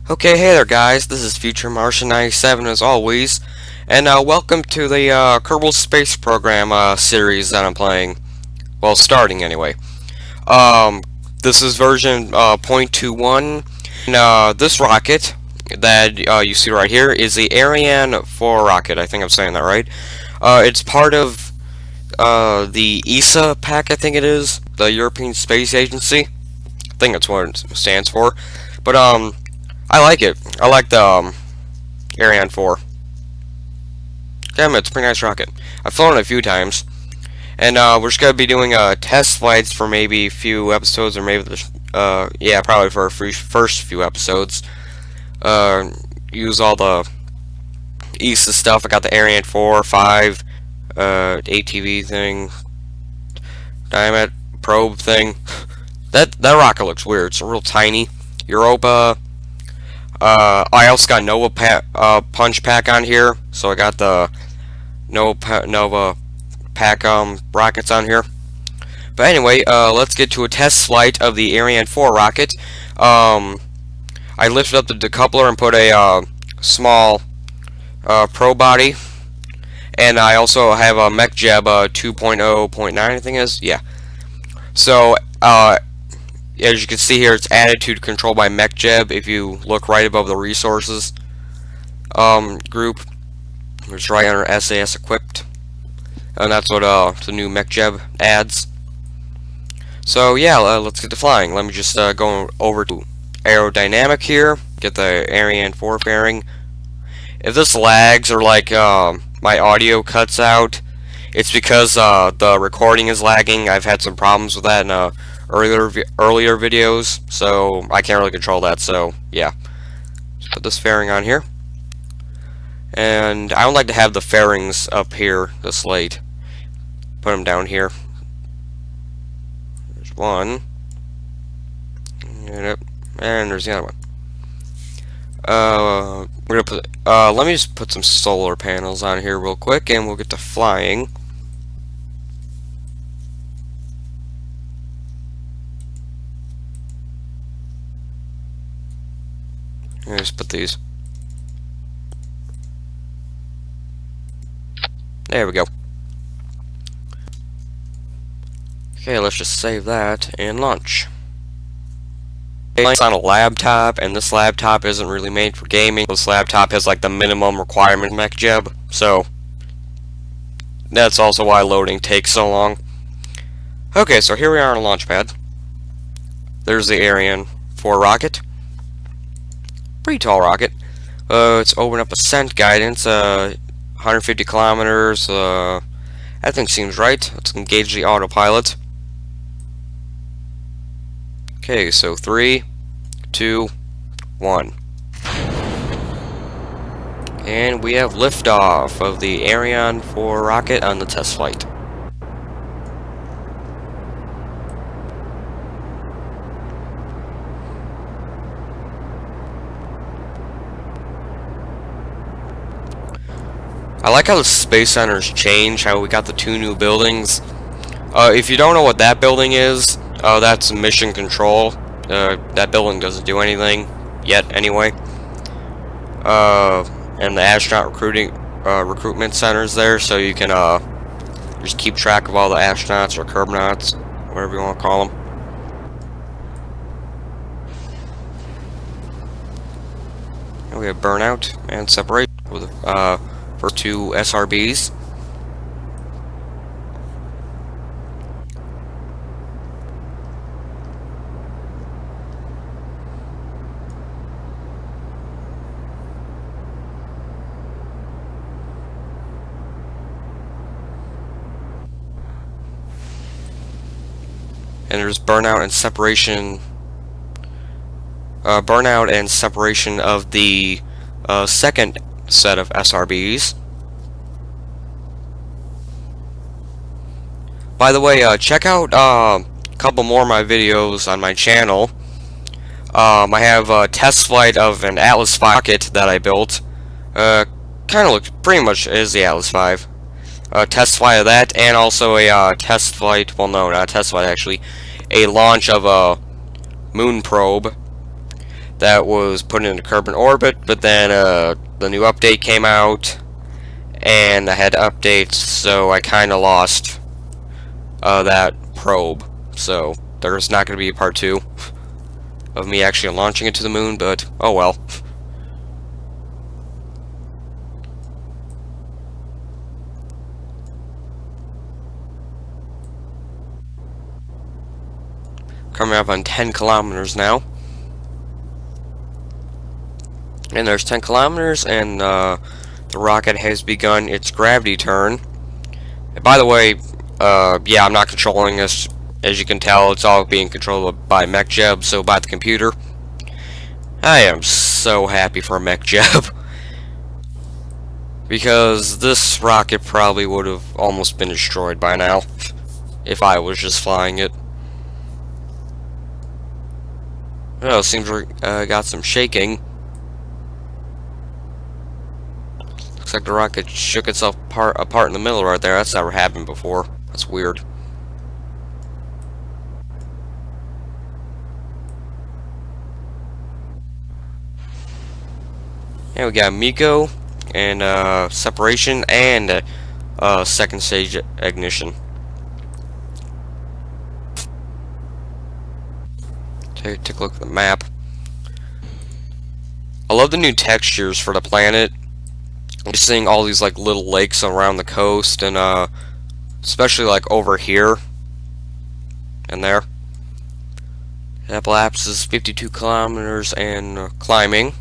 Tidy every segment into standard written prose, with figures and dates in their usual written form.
Okay, hey there guys, this is Future Martian 97 as always, and welcome to the Kerbal Space Program series that I'm playing, well starting anyway. Um, this is version .21, and this rocket that you see right here is the Ariane 4 rocket, I think I'm saying that right. It's part of the ESA pack, I think it is, the European Space Agency. I think that's what it stands for, but I like it. I like the Ariane 4. Damn it, it's a pretty nice rocket. I've flown it a few times. And we're just going to be doing test flights for maybe a few episodes, or maybe, yeah, probably for our first few episodes. Use all the ESA stuff. I got the Ariane 4, 5, ATV thing, Diamond probe thing. That rocket looks weird. It's real tiny. Europa. I also got Nova punch pack on here, so I got the Nova pack rockets on here. But anyway, let's get to a test flight of the Ariane 4 rocket. I lifted up the decoupler and put a small probe body, and I also have a MechJeb 2.0.9, I think it is. Yeah. So as you can see here, it's attitude control by MechJeb. If you look right above the resources group, it's right under SAS equipped, and that's what the new MechJeb adds. So yeah, let's get to flying. Let me just go over to aerodynamic here, get the Ariane 4 fairing. If this lags or like my audio cuts out, it's because the recording is lagging. I've had some problems with that in earlier videos, so I can't really control that. So yeah, just put this fairing on here, and I don't like to have the fairings up here this late. Put them down here. There's one, and there's the other one. We're gonna put. Let me just put some solar panels on here real quick, and we'll get to flying. Let me just put these. There we go. Okay, let's just save that and launch. It's on a laptop, and this laptop isn't really made for gaming. This laptop has like the minimum requirement MechJeb, so that's also why loading takes so long. Okay, so here we are on a launch pad. There's the Ariane 4 rocket. Pretty tall rocket. It's open up ascent guidance, 150 kilometers. That thing seems right. Let's engage the autopilot. Okay, so 3, 2, 1. And we have liftoff of the Ariane 4 rocket on the test flight. I like how the space centers change, how we got the 2 new buildings. If you don't know what that building is, that's mission control. That building doesn't do anything yet anyway. And the astronaut recruitment centers there, so you can just keep track of all the astronauts or kerbnauts, whatever you want to call them. And we have burnout and separation with for 2 SRBs. And there's burnout and separation. Burnout and separation of the second set of SRBs. By the way, check out a couple more of my videos on my channel. I have a test flight of an Atlas V rocket that I built. Kind of looks pretty much is the Atlas V. Test flight of that, and also a test flight. Well, no, not a test flight actually. A launch of a moon probe that was put into Kerbin orbit, but then the new update came out, and I had to update, so I kind of lost that probe. So there's not going to be a part 2 of me actually launching it to the moon, but oh well. Coming up on 10 kilometers now. And there's 10 kilometers, and the rocket has begun its gravity turn. And by the way, yeah, I'm not controlling this. As you can tell, it's all being controlled by MechJeb, so by the computer. I am so happy for MechJeb. Because this rocket probably would have almost been destroyed by now if I was just flying it. Oh, seems we got some shaking. Looks like the rocket shook itself apart in the middle right there. That's never happened before. That's weird. Yeah, we got Miko and separation and second stage ignition. Take a look at the map. I love the new textures for the planet. I'm just seeing all these like little lakes around the coast, and especially like over here and there. Appalachia is 52 kilometers and climbing.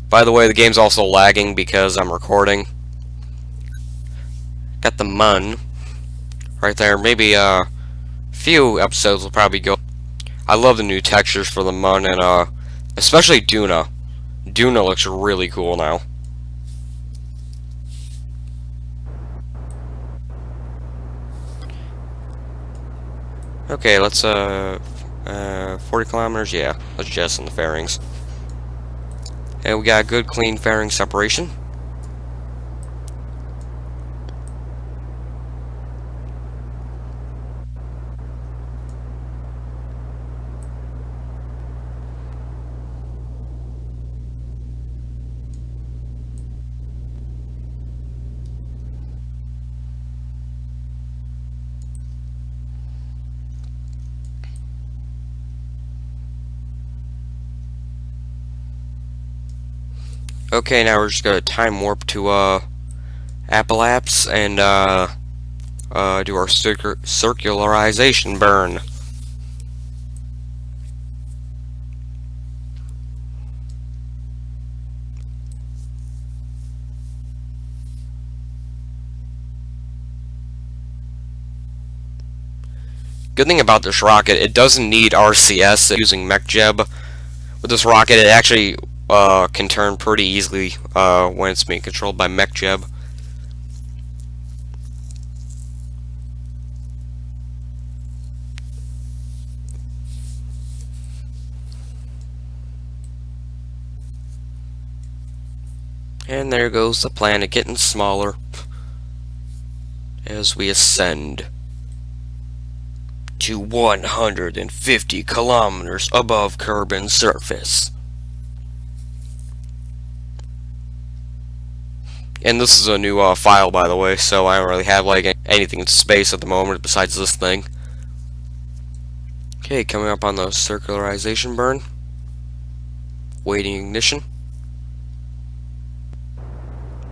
By the way, the game's also lagging because I'm recording. Got the mun right there. Maybe a few episodes will probably go. I love the new textures for the mun, and especially Duna. Duna looks really cool now. Okay, let's 40 kilometers. Yeah, let's jettison the fairings. And we got a good clean fairing separation. Okay, now we're just gonna time warp to Appalachia and do our circularization burn. Good thing about this rocket, it doesn't need RCS using MechJeb. With this rocket, it actually can turn pretty easily when it's being controlled by MechJeb. And there goes the planet getting smaller as we ascend to 150 kilometers above Kerbin's surface. And this is a new file, by the way, so I don't really have like anything in space at the moment besides this thing. Okay, coming up on the circularization burn. Waiting ignition.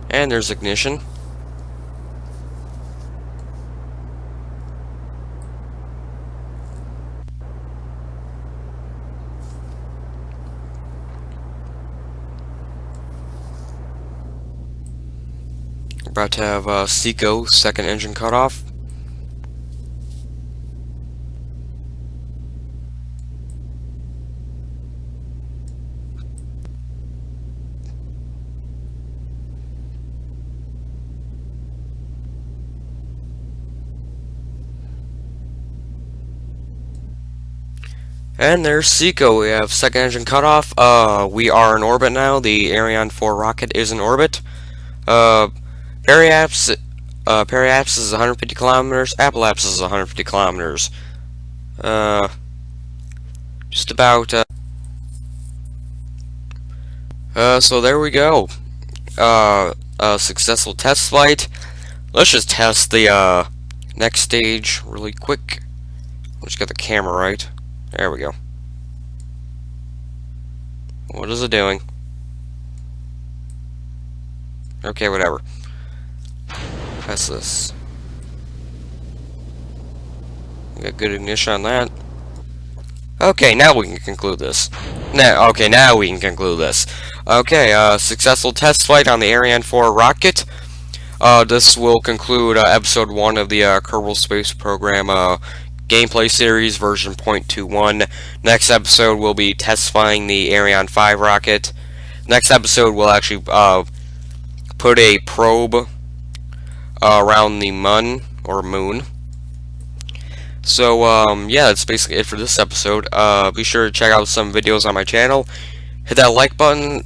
And there's ignition. About to have Seco second engine cut off. And there's Seco. We have second engine cut off. We are in orbit now. The Ariane 4 rocket is in orbit. Periapsis is 150 kilometers. Appalachia is 150 kilometers. Just about So there we go. A successful test flight. Let's just test the next stage really quick. Let's get the camera right. There we go. What is it doing? Okay, whatever. Press this. We got good ignition on that. Okay, now we can conclude this. Now we can conclude this. Okay, successful test flight on the Ariane 4 rocket. This will conclude episode 1 of the Kerbal Space Program gameplay series, version 0.21. Next episode will be test flying the Ariane 5 rocket. Next episode will actually put a probe around the moon. So, yeah, that's basically it for this episode. Be sure to check out some videos on my channel. Hit that like button,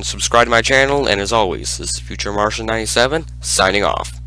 subscribe to my channel, and as always, this is Future Martian 97, signing off.